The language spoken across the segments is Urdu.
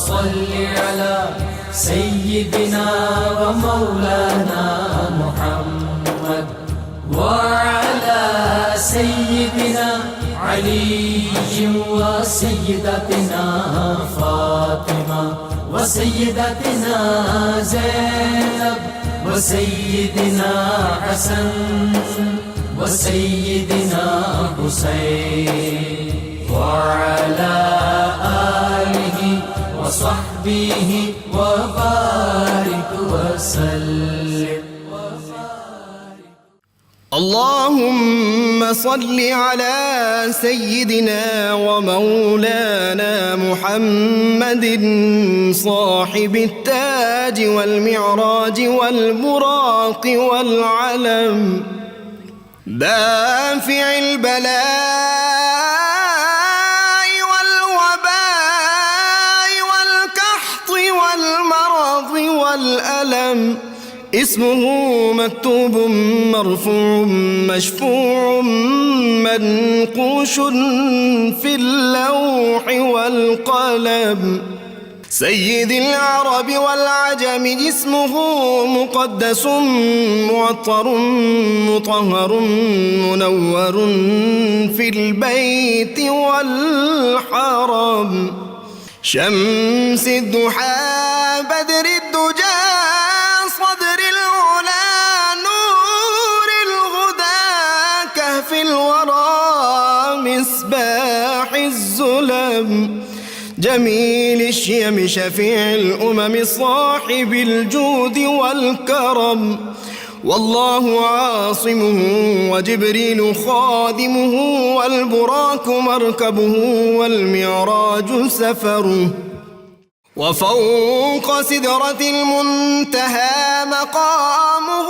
صل على سيدنا ومولانا محمد وعلى سيدنا علي وسيدتنا فاطمة وسيدتنا زينب وسيدنا حسن وسيدنا حسين وعلى آله وصحبه وبارك وسلم. اللهم صل على سيدنا ومولانا محمد صاحب التاج والمعراج والبراق والعلم دافع البلاء والوباء والقحط والمرض والألم اسمه مكتوب مرفوع مشفوع منقوش في اللوح والقلم سيد العرب والعجم اسمه مقدس معطر مطهر منور في البيت والحرم شمس الضحى بدر الدجى صدر العلا نور الهدى كهف الورى مصباح الظلم جميل الشيم شفيع الأمم صاحب الجود والكرم والله عاصمه وجبريل خادمه والبراق مركبه والمعراج سفره وفوق سدرة المنتهى مقامه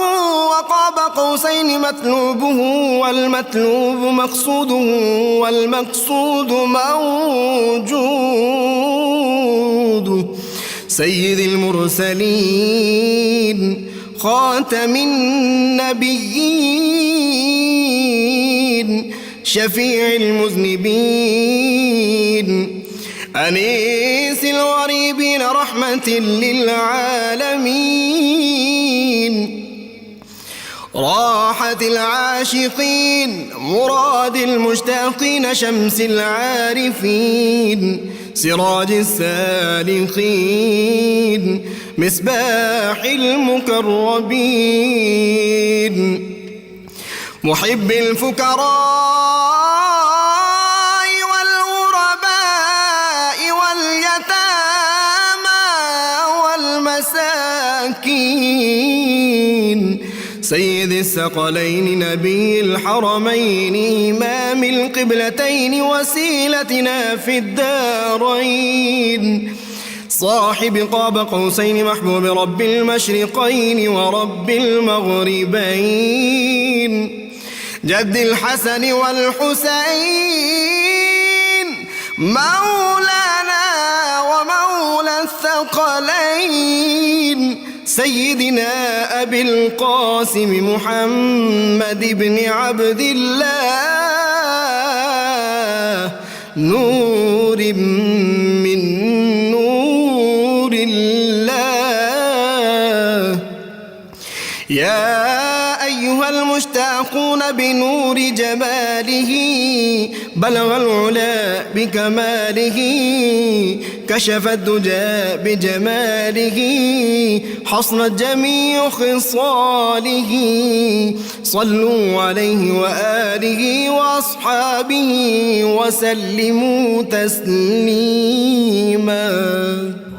وقاب قوسين مطلوبه والمطلوب مقصوده والمقصود موجود سيد المرسلين خاتم النبيين شفيع المذنبين أنيس الغريبين رحمة للعالمين راحة العاشقين مراد المشتاقين شمس العارفين سراج السالكين مصباح المقربين محب الفقراء سيد الثقلين نبي الحرمين إمام القبلتين وسيلتنا في الدارين صاحب قاب قوسين محبوب رب المشرقين ورب المغربين جد الحسن والحسين مولانا ومولى الثقلين سيدنا أبي القاسم محمد بن عبد الله نور من نور الله يا أيها المشتاقون بنور جماله بلغ العلا بكماله كشف الدجى بجماله حصنت جميع خصاله صلوا عليه وآله وأصحابه وسلموا تسليما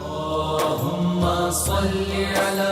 اللهم صل على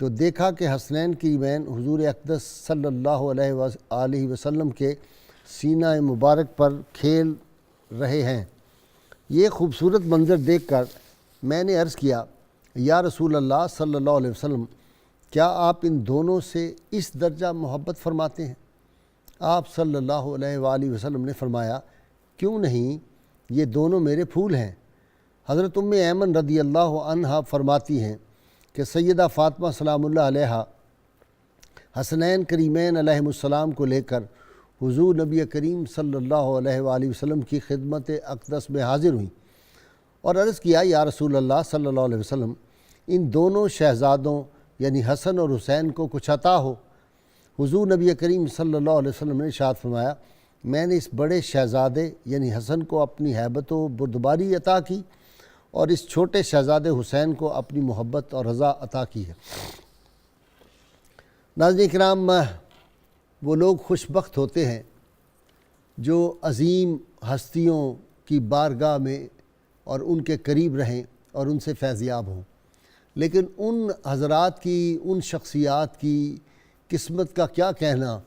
تو دیکھا کہ حسنین کریمین حضور اقدس صلی اللہ علیہ وآلہ وسلم کے سینہ مبارک پر کھیل رہے ہیں۔ یہ خوبصورت منظر دیکھ کر میں نے عرض کیا، یا رسول اللہ صلی اللہ علیہ وسلم، کیا آپ ان دونوں سے اس درجہ محبت فرماتے ہیں؟ آپ صلی اللہ علیہ وآلہ وسلم نے فرمایا، کیوں نہیں، یہ دونوں میرے پھول ہیں۔ حضرت ام ایمن رضی اللہ عنہا فرماتی ہیں کہ سیدہ فاطمہ سلام اللہ علیہا حسنین کریمین علیہم السلام کو لے کر حضور نبی کریم صلی اللہ علیہ وآلہ وسلم کی خدمت اقدس میں حاضر ہوئیں اور عرض کیا، یا رسول اللہ صلی اللہ علیہ وسلم، ان دونوں شہزادوں یعنی حسن اور حسین کو کچھ عطا ہو۔ حضور نبی کریم صلی اللہ علیہ وسلم نے ارشاد فرمایا، میں نے اس بڑے شہزادے یعنی حسن کو اپنی ہیبت و بردباری عطا کی اور اس چھوٹے شہزادے حسین کو اپنی محبت اور رضا عطا کی ہے۔ ناظرین کرام، وہ لوگ خوش بخت ہوتے ہیں جو عظیم ہستیوں کی بارگاہ میں اور ان کے قریب رہیں اور ان سے فیضیاب ہوں، لیکن ان حضرات کی، ان شخصیات کی قسمت کا کیا کہنا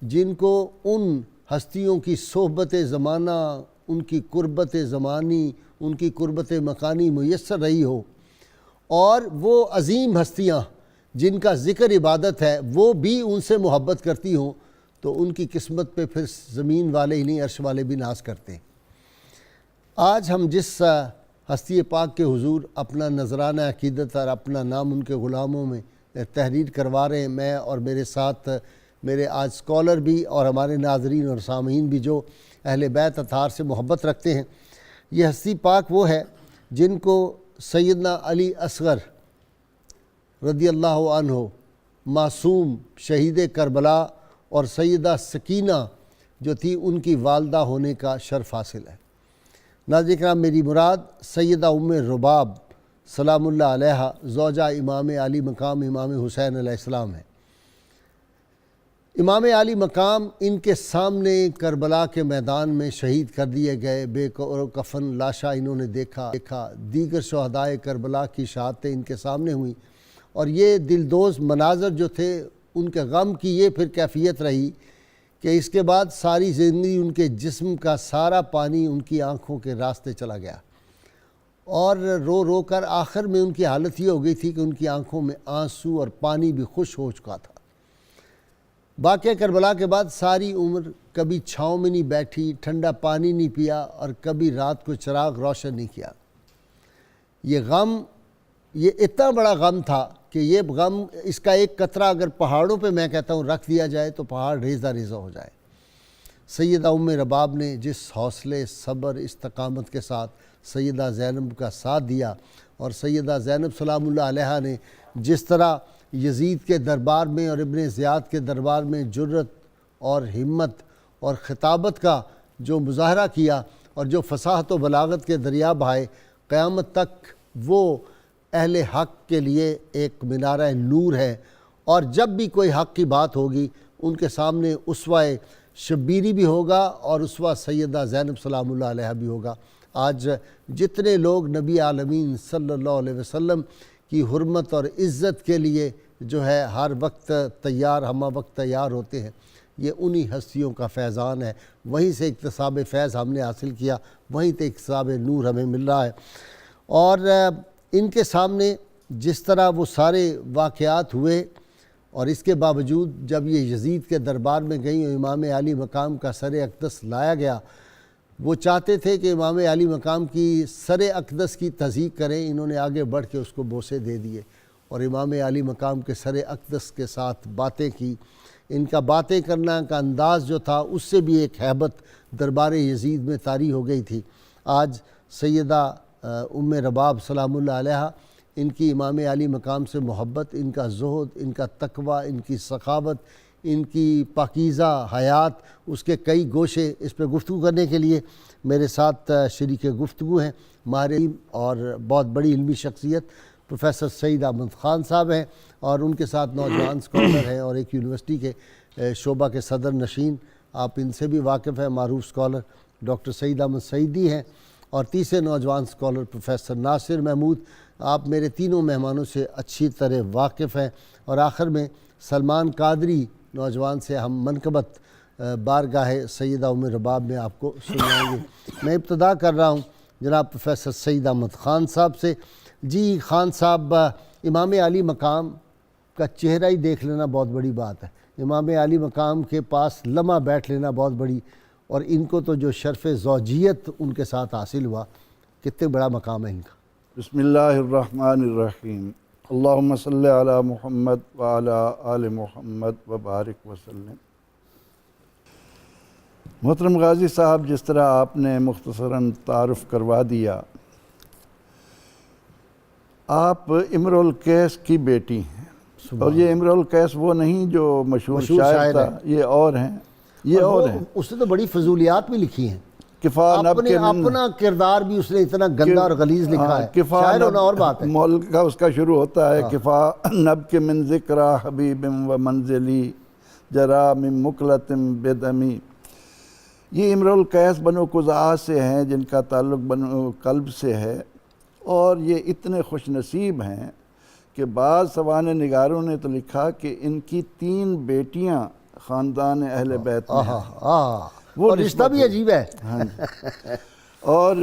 جن کو ان ہستیوں کی صحبت زمانہ، ان کی قربت زمانی، ان کی قربت مکانی میسر رہی ہو، اور وہ عظیم ہستیاں جن کا ذکر عبادت ہے وہ بھی ان سے محبت کرتی ہوں، تو ان کی قسمت پہ پھر زمین والے ہی نہیں عرش والے بھی ناز کرتے ہیں۔ آج ہم جس ہستی پاک کے حضور اپنا نذرانہ عقیدت اور اپنا نام ان کے غلاموں میں تحریر کروا رہے ہیں، میں اور میرے ساتھ میرے آج اسکالر بھی اور ہمارے ناظرین اور سامعین بھی جو اہل بیت اطہار سے محبت رکھتے ہیں، یہ ہستی پاک وہ ہے جن کو سیدنا علی اصغر رضی اللہ عنہ، معصوم شہید کربلا، اور سیدہ سکینہ جو تھی ان کی والدہ ہونے کا شرف حاصل ہے۔ ناظرین کرام، میری مراد سیدہ ام رباب سلام اللہ علیہا زوجہ امام علی مقام امام حسین علیہ السلام ہے۔ امام علی مقام ان کے سامنے کربلا کے میدان میں شہید کر دیے گئے، بے کفن لاشا انہوں نے دیکھا، دیگر شہدائے کربلا کی شہادتیں ان کے سامنے ہوئیں، اور یہ دلدوز مناظر جو تھے ان کے غم کی یہ پھر کیفیت رہی کہ اس کے بعد ساری زندگی ان کے جسم کا سارا پانی ان کی آنکھوں کے راستے چلا گیا، اور رو رو کر آخر میں ان کی حالت یہ ہو گئی تھی کہ ان کی آنکھوں میں آنسو اور پانی بھی خشک ہو چکا تھا۔ واقعہ کربلا کے بعد ساری عمر کبھی چھاؤں میں نہیں بیٹھی، ٹھنڈا پانی نہیں پیا، اور کبھی رات کو چراغ روشن نہیں کیا۔ یہ غم، یہ اتنا بڑا غم تھا کہ یہ غم، اس کا ایک قطرہ اگر پہاڑوں پہ میں کہتا ہوں رکھ دیا جائے تو پہاڑ ریزہ ریزہ ہو جائے۔ سیدہ ام رباب نے جس حوصلے، صبر، استقامت کے ساتھ سیدہ زینب کا ساتھ دیا، اور سیدہ زینب سلام اللہ علیہا نے جس طرح یزید کے دربار میں اور ابن زیاد کے دربار میں جرت اور ہمت اور خطابت کا جو مظاہرہ کیا اور جو فصاحت و بلاغت کے دریا بہائے، قیامت تک وہ اہل حق کے لیے ایک منارہ نور ہے، اور جب بھی کوئی حق کی بات ہوگی ان کے سامنے اسوہ شبیری بھی ہوگا اور اسوہ سیدہ زینب سلام اللہ علیہ بھی ہوگا۔ آج جتنے لوگ نبی عالمین صلی اللہ علیہ وسلم کی حرمت اور عزت کے لیے جو ہے ہر وقت تیار، ہمہ وقت تیار ہوتے ہیں، یہ انہی ہستیوں کا فیضان ہے۔ وہیں سے اکتساب فیض ہم نے حاصل کیا، وہیں سے اکتساب نور ہمیں مل رہا ہے۔ اور ان کے سامنے جس طرح وہ سارے واقعات ہوئے، اور اس کے باوجود جب یہ یزید کے دربار میں گئیں اور امام علی مقام کا سر اقدس لایا گیا، وہ چاہتے تھے کہ امام علی مقام کی سر اقدس کی تصدیق کریں، انہوں نے آگے بڑھ کے اس کو بوسے دے دیے اور امام علی مقام کے سر اقدس کے ساتھ باتیں کی۔ ان کا باتیں کرنا کا انداز جو تھا اس سے بھی ایک ہیبت دربار یزید میں طاری ہو گئی تھی۔ آج سیدہ ام رباب سلام اللہ علیہا، ان کی امام علی مقام سے محبت، ان کا زہد، ان کا تقوی، ان کی سخاوت، ان کی پاکیزہ حیات، اس کے کئی گوشے، اس پہ گفتگو کرنے کے لیے میرے ساتھ شریک گفتگو ہیں ماہر علم اور بہت بڑی علمی شخصیت پروفیسر سعید احمد خان صاحب ہیں، اور ان کے ساتھ نوجوان اسکالر ہیں اور ایک یونیورسٹی کے شعبہ کے صدر نشین، آپ ان سے بھی واقف ہیں، معروف اسکالر ڈاکٹر سعید احمد سعیدی ہیں، اور تیسرے نوجوان اسکالر پروفیسر ناصر محمود آپ میرے تینوں مہمانوں سے اچھی طرح واقف ہیں، اور آخر میں سلمان قادری نوجوان سے ہم منقبت بارگاہ سیدہ ام رباب میں آپ کو سنائیں گے۔ میں ابتدا کر رہا ہوں جناب پروفیسر سعید احمد خان صاحب سے۔ جی خان صاحب، امام عالی مقام کا چہرہ ہی دیکھ لینا بہت بڑی بات ہے، امام عالی مقام کے پاس لمحہ بیٹھ لینا بہت بڑی، اور ان کو تو جو شرف زوجیت ان کے ساتھ حاصل ہوا، کتنے بڑا مقام ہے ان کا۔ بسم اللہ الرحمن الرحیم، اللہم صلی علی محمد وعلی آل محمد وبارک وسلم۔ محترم غازی صاحب، جس طرح آپ نے مختصراً تعارف کروا دیا، آپ امرؤ القیس کی بیٹی ہیں، اور یہ امرؤ القیس وہ نہیں جو مشہور شاعر تھا، یہ اور ہیں، یہ اور ہیں۔ اس نے تو بڑی فضولیات بھی لکھی ہیں، اپنا کردار بھی اس نے اتنا گندا اور غلیظ لکھا ہے، شاعر ہونا اور بات ہے۔ مول کا اس کا شروع ہوتا ہے، کفا نب کے من ذکرہ حبیب و منزلی جرا من مقلت بدمی۔ یہ امرؤ القیس بنو قزاع سے ہیں، جن کا تعلق بنو کلب سے ہے، اور یہ اتنے خوش نصیب ہیں کہ بعض سوانح نگاروں نے تو لکھا کہ ان کی 3 بیٹیاں خاندان اہل بیت میں ہیں۔ وہ رشتہ بھی عجیب ہے۔ اور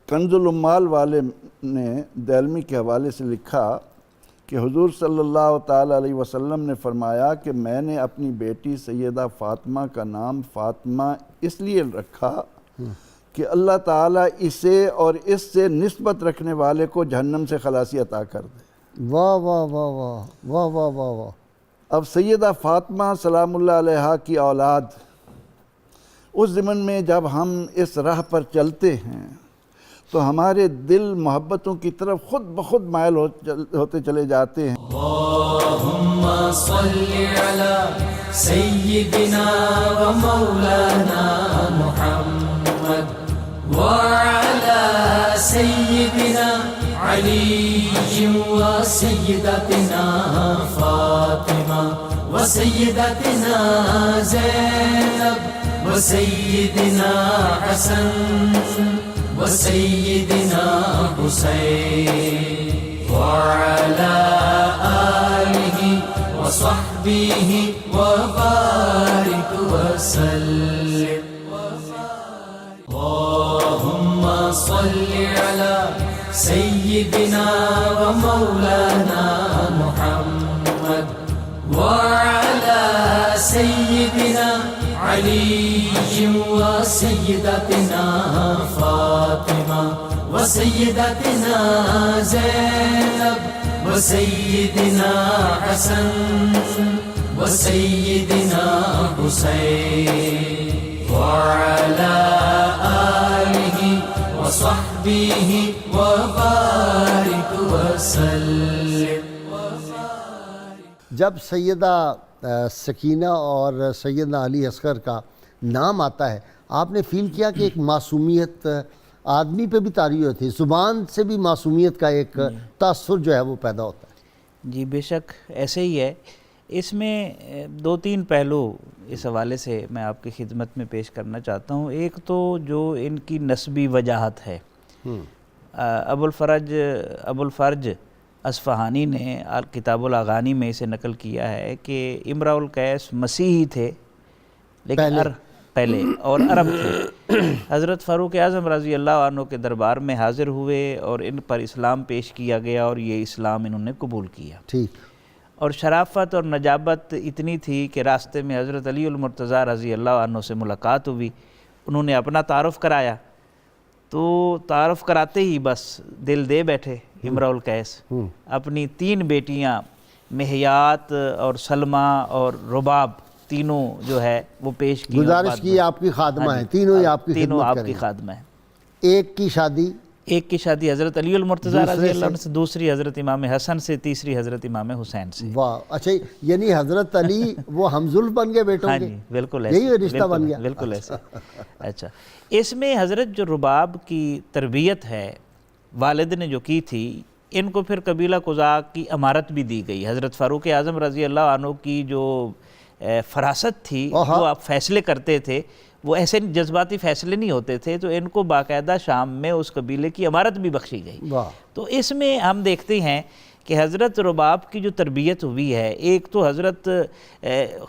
کنز العمال والے نے دیلمی کے حوالے سے لکھا کہ حضور صلی اللہ تعالیٰ علیہ وسلم نے فرمایا کہ میں نے اپنی بیٹی سیدہ فاطمہ کا نام فاطمہ اس لیے رکھا کہ اللہ تعالیٰ اسے اور اس سے نسبت رکھنے والے کو جہنم سے خلاصی عطا کر دے۔ واہ واہ واہ واہ واہ واہ واہ واہ۔ اب سیدہ فاطمہ سلام اللہ علیہا کی اولاد، اس ضمن میں جب ہم اس راہ پر چلتے ہیں تو ہمارے دل محبتوں کی طرف خود بخود مائل ہوتے چلے جاتے ہیں۔ اللہم صلی علی سیدنا و مولانا محمد وعلی سیدنا علی و سیدتنا فاطمہ و سیدتنا زینب و سیدنا حسن و سیدنا حسین وعلی آلہ و صحبہ و بارک وسلم۔ اللہم صلی علی سیدنا و مولانا محمد وعلی سیدنا علی و سیدتنا فاطمہ و سیدتنا زینب و سیدنا حسن و سیدنا حسین وعلی آلہ و صحبہ و بارک وسلم۔ جب سیدہ سکینہ اور سیدنا علی اصغر کا نام آتا ہے، آپ نے فیل کیا کہ ایک معصومیت آدمی پہ بھی طاری ہوتی ہے، زبان سے بھی معصومیت کا ایک تاثر جو ہے وہ پیدا ہوتا ہے؟ جی بے شک ایسے ہی ہے۔ اس میں 2-3 پہلو اس حوالے سے میں آپ کی خدمت میں پیش کرنا چاہتا ہوں۔ ایک تو جو ان کی نسبی وجاہت ہے، ابو الفرج اصفہانی نے کتاب الاغانی میں اسے نقل کیا ہے کہ امرؤ القیس مسیحی تھے لیکن پہلے اور عرب تھے۔ حضرت فاروق اعظم رضی اللہ عنہ کے دربار میں حاضر ہوئے اور ان پر اسلام پیش کیا گیا اور یہ اسلام انہوں نے قبول کیا۔ ٹھیک۔ اور شرافت اور نجابت اتنی تھی کہ راستے میں حضرت علی المرتضیٰ رضی اللہ عنہ سے ملاقات ہوئی، انہوں نے اپنا تعارف کرایا، تو تعارف کراتے ہی بس دل دے بیٹھے امرؤ القیس۔ اپنی 3 بیٹیاں مہیات اور سلمہ اور رباب تینوں جو ہے وہ پیش کی، گزارش کی آپ کی خادمہ ہیں، تینوں ہی آپ کی تینوں خدمت آپ کریں کی گے۔ خادمہ ہیں۔ ایک کی شادی حضرت علی المرتضیٰ رضی اللہ عنہ سے، دوسری حضرت امام حسن سے، تیسری حضرت امام حسین سے۔ واہ، اچھا، یعنی حضرت علی وہ ہمزلف بن گئے بیٹوں کے؟ ہاں جی بالکل ایسے، یہی رشتہ بن گیا؟ بالکل ایسے۔ اچھا، اس میں حضرت جو رباب کی تربیت ہے والد نے جو کی تھی، ان کو پھر قبیلہ قزاع کی امارت بھی دی گئی۔ حضرت فاروق اعظم رضی اللہ عنہ کی جو فراست تھی، جو آپ فیصلے کرتے تھے وہ ایسے جذباتی فیصلے نہیں ہوتے تھے، تو ان کو باقاعدہ شام میں اس قبیلے کی امارت بھی بخشی گئی۔ تو اس میں ہم دیکھتے ہیں کہ حضرت رباب کی جو تربیت ہوئی ہے، ایک تو حضرت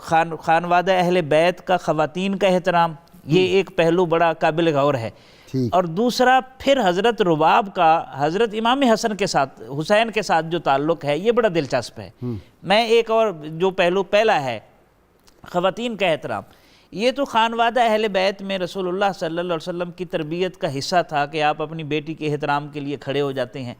خانوادہ اہل بیت کا خواتین کا احترام، یہ ایک پہلو بڑا قابل غور ہے، اور دوسرا پھر حضرت رباب کا حضرت امام حسن کے ساتھ، حسین کے ساتھ جو تعلق ہے یہ بڑا دلچسپ ہے۔ میں ایک اور جو پہلو پہلا ہے خواتین کا احترام، یہ تو خانوادہ اہل بیت میں رسول اللہ صلی اللہ علیہ وسلم کی تربیت کا حصہ تھا کہ آپ اپنی بیٹی کے احترام کے لیے کھڑے ہو جاتے ہیں،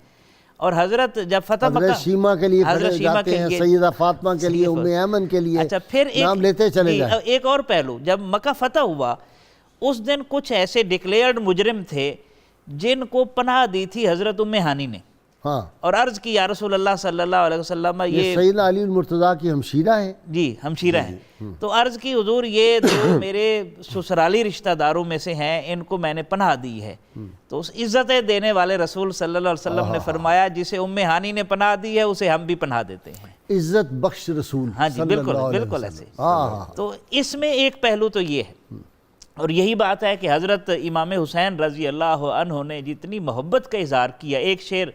اور حضرت جب فتح حضرت شیمہ کے لیے کھڑے جاتے ہیں، سیدہ فاطمہ کے لیے، ام ایمن کے لیے، اچھا پھر نام لیتے چلے جائیں۔ ایک اور پہلو، جب مکہ فتح ہوا اس دن کچھ ایسے ڈکلیئرڈ مجرم تھے جن کو پناہ دی تھی حضرت ام ہانی نے، اور عرض کی یا رسول اللہ صلی اللہ علیہ وسلم یہ سیدنا علی المرتضیٰ کی ہمشیرہ ہیں، جی ہمشیرہ ہیں، تو عرض کی حضور یہ جو میرے سسرالی رشتہ داروں میں سے ہیں ان کو میں نے پناہ دی ہے، تو اس عزت دینے والے رسول صلی اللہ علیہ وسلم نے فرمایا جسے ام ہانی نے پناہ دی ہے اسے ہم بھی پناہ دیتے ہیں، عزت بخش رسول۔ ہاں جی بالکل ایسے۔ تو اس میں ایک پہلو تو یہ ہے، اور یہی بات ہے کہ حضرت امام حسین رضی اللہ عنہ نے جتنی محبت کا اظہار کیا، ایک شعر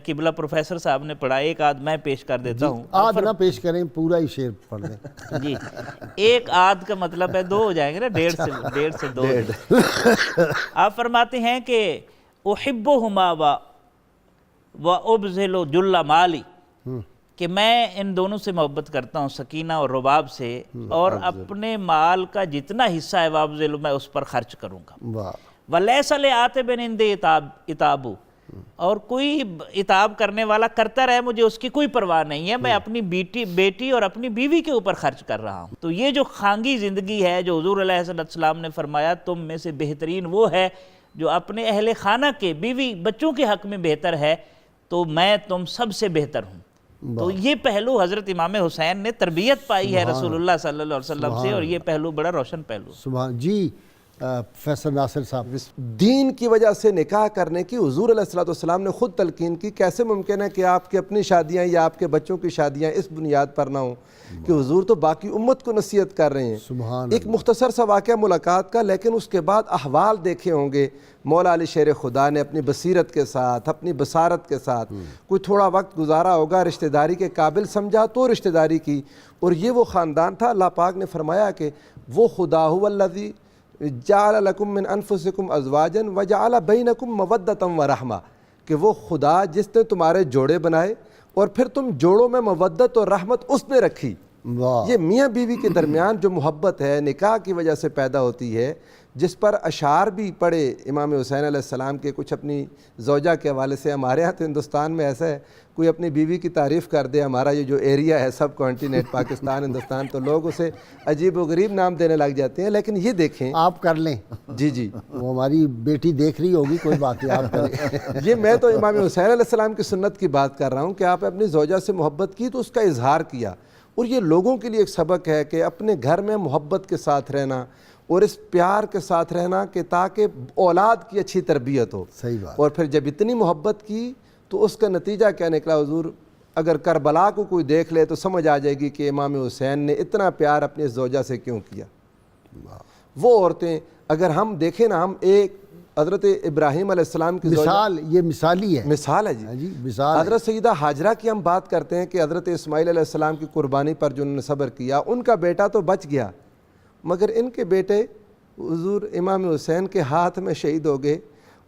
قبلہ پروفیسر صاحب نے پڑھا، ایک آدھ میں پیش کر دیتا ہوں۔ آدھ نہ پیش کریں، پورا ہی شعر پڑھ دیں۔ جی ایک آدھ کا مطلب ہے دو ہو جائیں گے نا، ڈیڑھ سے دو۔ آپ فرماتے ہیں کہ احبہما وابذل جل مالی، کہ میں ان دونوں سے محبت کرتا ہوں، سکینہ اور رباب سے، اور اپنے مال کا جتنا حصہ ہے وابذل میں اس پر خرچ کروں گا۔ ولیس لعاتب عند عتاب، اور کوئی عتاب کرنے والا کرتا رہے مجھے اس کی کوئی پرواہ نہیں ہے، میں اپنی بیٹی اور اپنی بیوی کے اوپر خرچ کر رہا ہوں۔ تو یہ جو خانگی زندگی ہے جو حضور علیہ السلام نے فرمایا تم میں سے بہترین وہ ہے جو اپنے اہل خانہ کے، بیوی بچوں کے حق میں بہتر ہے، تو میں تم سب سے بہتر ہوں۔ تو یہ پہلو حضرت امام حسین نے تربیت پائی ہے رسول اللہ صلی اللہ علیہ وسلم سے، اور یہ پہلو بڑا روشن پہلو۔ سبحان جی فیصل ناصر صاحب، دین کی وجہ سے نکاح کرنے کی حضور علیہ السلام نے خود تلقین کی۔ کیسے ممکن ہے کہ آپ کی اپنی شادیاں یا آپ کے بچوں کی شادیاں اس بنیاد پر نہ ہوں کہ حضور تو باقی امت کو نصیحت کر رہے ہیں۔ سبحان ایک مختصر سا واقعہ ملاقات کا، لیکن اس کے بعد احوال دیکھے ہوں گے مولا علی شیر خدا نے اپنی بصیرت کے ساتھ، اپنی بصارت کے ساتھ کوئی تھوڑا وقت گزارا ہوگا، رشتہ داری کے قابل سمجھا تو رشتہ داری کی، اور یہ وہ خاندان تھا۔ اللہ پاک نے فرمایا کہ وہ خدا هو الذی جعل لکم من انفسکم ازواجا وجعل بینکم مودۃ ورحمہ، کہ وہ خدا جس نے تمہارے جوڑے بنائے اور پھر تم جوڑوں میں مودت اور رحمت اس نے رکھی۔ یہ میاں بیوی کے درمیان جو محبت ہے نکاح کی وجہ سے پیدا ہوتی ہے، جس پر اشعار بھی پڑھے امام حسین علیہ السلام کے کچھ اپنی زوجہ کے حوالے سے۔ ہمارے ہاں تو ہندوستان میں ایسا ہے، کوئی اپنی بیوی کی تعریف کر دے، ہمارا یہ جو ایریا ہے سب کانٹیننٹ پاکستان ہندوستان، تو لوگ اسے عجیب و غریب نام دینے لگ جاتے ہیں، لیکن یہ دیکھیں آپ کر لیں۔ جی وہ ہماری بیٹی دیکھ رہی ہوگی، کوئی بات نہیں، آپ کریں۔ یہ میں تو امام حسین علیہ السلام کی سنت کی بات کر رہا ہوں کہ آپ اپنی زوجہ سے محبت کی تو اس کا اظہار کیا، اور یہ لوگوں کے لیے ایک سبق ہے کہ اپنے گھر میں محبت کے ساتھ رہنا اور اس پیار کے ساتھ رہنا کہ تاکہ اولاد کی اچھی تربیت ہو۔ صحیح بات۔ اور پھر جب اتنی محبت کی تو اس کا نتیجہ کیا نکلا حضور؟ اگر کربلا کو کوئی دیکھ لے تو سمجھ آ جائے گی کہ امام حسین نے اتنا پیار اپنے زوجہ سے کیوں کیا۔ وہ عورتیں اگر ہم دیکھیں نا، ہم ایک حضرت ابراہیم علیہ السلام کی مثال، یہ مثالی ہے، مثال ہے جی مثال۔ حضرت سیدہ ہاجرہ کی ہم بات کرتے ہیں کہ حضرت اسماعیل علیہ السلام کی قربانی پر جو انہوں نے صبر کیا، ان کا بیٹا تو بچ گیا، مگر ان کے بیٹے حضور امام حسین کے ہاتھ میں شہید ہو گئے،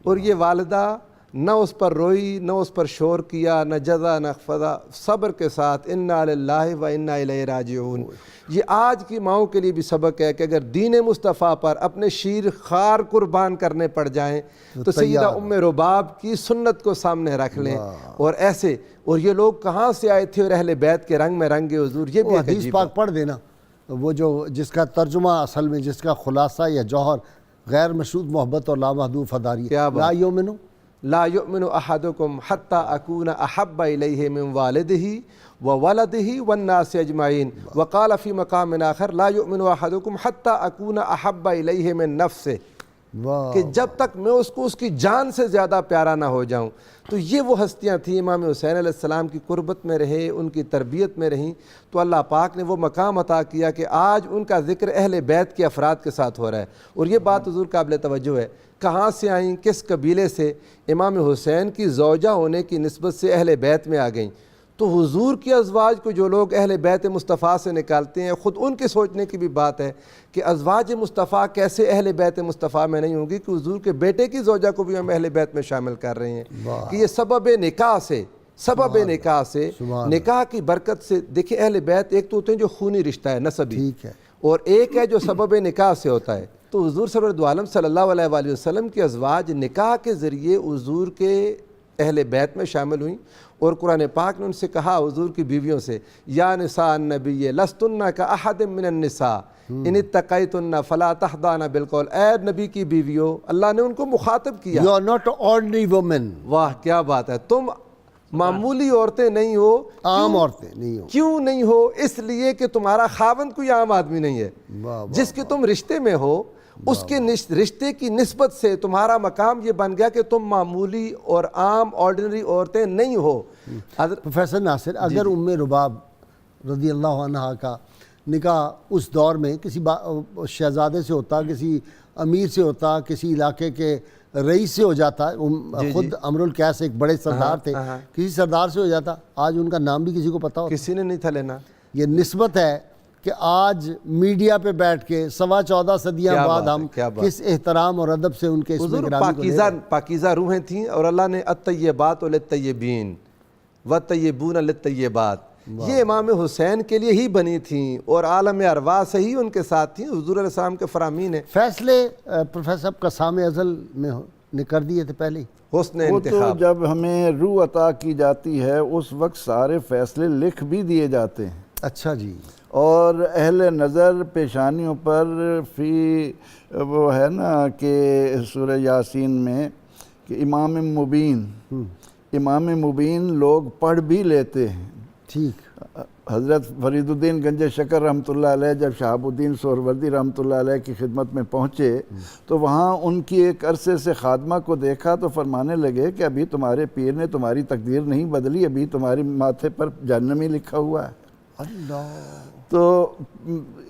اور یہ والدہ نہ اس پر روئی، نہ اس پر شور کیا، نہ جزا نہ فضا، صبر کے ساتھ انا للہ و انا الیہ راجعون۔ یہ آج کی ماؤں کے لیے بھی سبق ہے کہ اگر دین مصطفیٰ پر اپنے شیر خار قربان کرنے پڑ جائیں تو سیدہ ام رباب کی سنت کو سامنے رکھ لیں، اور ایسے، اور یہ لوگ کہاں سے آئے تھے اور اہل بیت کے رنگ میں رنگے حضور، یہ بھی حدیث پاک پڑھ دینا، وہ جو جس کا ترجمہ اصل میں جس کا خلاصہ یا جوہر غیر مشروط محبت اور لامحدود وفاداری، لا یؤمنو لا یؤمن احدکم حتی اکون احب الیہ من والدہ وولدہ والناس اجمعین، وقال فی مقام آخر لا یؤمن احدکم حتی اکون احب الیہ من نفسہ، واہ، کہ جب تک میں اس کو اس کی جان سے زیادہ پیارا نہ ہو جاؤں. تو یہ وہ ہستیاں تھیں. امام حسین علیہ السلام کی قربت میں رہے, ان کی تربیت میں رہیں, تو اللہ پاک نے وہ مقام عطا کیا کہ آج ان کا ذکر اہل بیت کے افراد کے ساتھ ہو رہا ہے. اور یہ بات حضور قابل توجہ ہے, کہاں سے آئیں, کس قبیلے سے؟ امام حسین کی زوجہ ہونے کی نسبت سے اہل بیت میں آ گئیں. تو حضور کی ازواج کو جو لوگ اہل بیت مصطفیٰ سے نکالتے ہیں, خود ان کے سوچنے کی بھی بات ہے کہ ازواج مصطفیٰ کیسے اہل بیت مصطفیٰ میں نہیں ہوں گی, کہ حضور کے بیٹے کی زوجہ کو بھی ہم اہل بیت میں شامل کر رہے ہیں. کہ یہ سبب نکاح سے نکاح کی برکت سے. دیکھیں اہل بیت ایک تو ہوتے ہیں جو خونی رشتہ ہے, نسبی, ٹھیک ہے, اور ایک ہے جو سبب نکاح سے ہوتا ہے. تو حضور سرور دو عالم صلی اللہ علیہ وآلہ وسلم کی ازواج نکاح کے ذریعے حضور کے اہل بیت میں شامل ہوئیں. اور قرآن پاک نے ان سے کہا, حضور کی بیویوں سے, یا نساء النبی لستن کاحد من النساء ان اتقیتن فلا تخضعن بالقول. اے نبی کی بیویوں, اللہ نے ان کو مخاطب کیا. You are not ordinary women. واہ کیا بات ہے, تم معمولی عورتیں نہیں ہو. عام عورتیں نہیں ہو. کیوں نہیں ہو؟ اس لیے کہ تمہارا خاوند کوئی عام آدمی نہیں ہے. جس کے تم رشتے میں ہو, اس کے رشتے کی نسبت سے تمہارا مقام یہ بن گیا کہ تم معمولی اور عام آرڈنری عورتیں نہیں ہو. پروفیسر ناصر, اگر ام رباب رضی اللہ عنہ کا نکاح اس دور میں کسی شہزادے سے ہوتا, کسی امیر سے ہوتا, کسی علاقے کے رئیس سے ہو جاتا, خود امر القیس ایک بڑے سردار تھے, کسی سردار سے ہو جاتا, آج ان کا نام بھی کسی کو پتا ہوتا؟ کسی نے نہیں تھا لینا. یہ نسبت ہے کہ آج میڈیا پہ بیٹھ کے 14.25 صدیاں بعد ہم کس احترام اور ادب سے ان کے اس میں گرامی کو پاکیزہ روحیں تھیں, اور اللہ نے الطیبات للطیبین والطیبون للطیبات, یہ امام حسین کے لیے ہی بنی تھیں, اور عالم ارواح سے ہی ان کے ساتھ تھیں. حضور علیہ السلام کے فرامین ہیں. فیصلے پروفیسر صاحب قسام ازل میں کر دیے تھے پہلے, حسن وہ تو انتخاب. جب ہمیں روح عطا کی جاتی ہے اس وقت سارے فیصلے لکھ بھی دیے جاتے ہیں. اچھا جی. اور اہل نظر پیشانیوں پر فی وہ ہے نا کہ سورہ یاسین میں کہ امام مبین لوگ پڑھ بھی لیتے ہیں. ٹھیک. حضرت فرید الدین گنج شکر رحمۃ اللہ علیہ جب شہاب الدین سہروردی رحمۃ اللہ علیہ کی خدمت میں پہنچے تو وہاں ان کی ایک عرصے سے خادمہ کو دیکھا تو فرمانے لگے کہ ابھی تمہارے پیر نے تمہاری تقدیر نہیں بدلی, ابھی تمہاری ماتھے پر جہنمی لکھا ہوا ہے. تو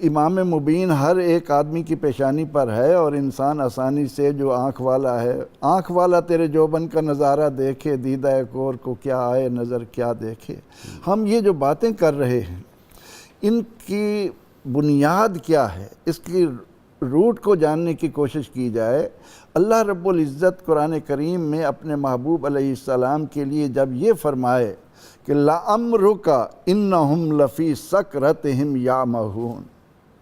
امام مبین ہر ایک آدمی کی پیشانی پر ہے, اور انسان آسانی سے جو آنکھ والا ہے, آنکھ والا تیرے جوبن کا نظارہ دیکھے, دیدہ کور کو کیا آئے نظر کیا دیکھے. ہم یہ جو باتیں کر رہے ہیں ان کی بنیاد کیا ہے, اس کی روٹ کو جاننے کی کوشش کی جائے. اللہ رب العزت قرآن کریم میں اپنے محبوب علیہ السلام کے لیے جب یہ فرمائے کہ لَعَمْرُكَ إِنَّهُمْ لَفِي سَكْرَتِهِمْ يَعْمَهُونَ,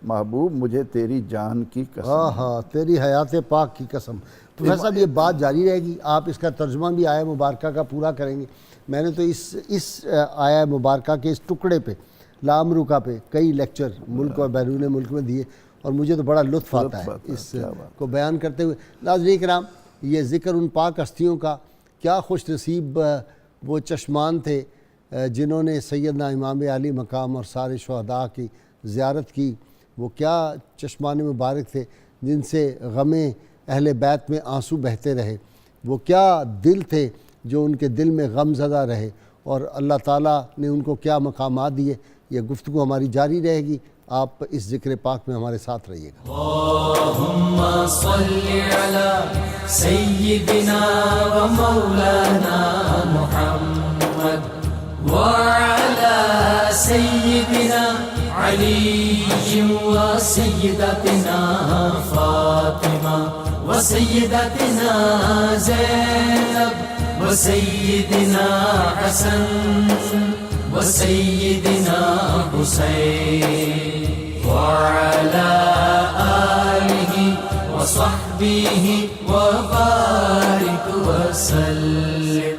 محبوب مجھے تیری جان کی قسم, تیری حیات پاک کی قسم. پروفیسر صاحب یہ بات جاری رہے گی, آپ اس کا ترجمہ بھی آیہ مبارکہ کا پورا کریں گے. میں نے تو اس آیہ مبارکہ کے اس ٹکڑے پہ لَعَمْرُكَ پہ کئی لیکچر ملک اور بیرون ملک میں دیے, اور مجھے تو بڑا لطف آتا ہے اس کو بیان کرتے ہوئے. ناظرین کرام, یہ ذکر ان پاک ہستیوں کا, کیا خوش نصیب وہ چشمان تھے جنہوں نے سیدنا امام علی مقام اور سارے شہداء کی زیارت کی. وہ کیا چشمان مبارک تھے جن سے غم اہل بیت میں آنسو بہتے رہے. وہ کیا دل تھے جو ان کے دل میں غم زدہ رہے, اور اللہ تعالیٰ نے ان کو کیا مقامات دیے. یہ گفتگو ہماری جاری رہے گی, آپ اس ذکر پاک میں ہمارے ساتھ رہیے گا. اللہم صلی علی سیدنا و مولانا محمد وعلى سيدنا علي وسيدتنا فاطمة وسيدتنا زينب وسيدنا حسن وسيدنا حسين وعلى آله وصحبه وبارك وسلم.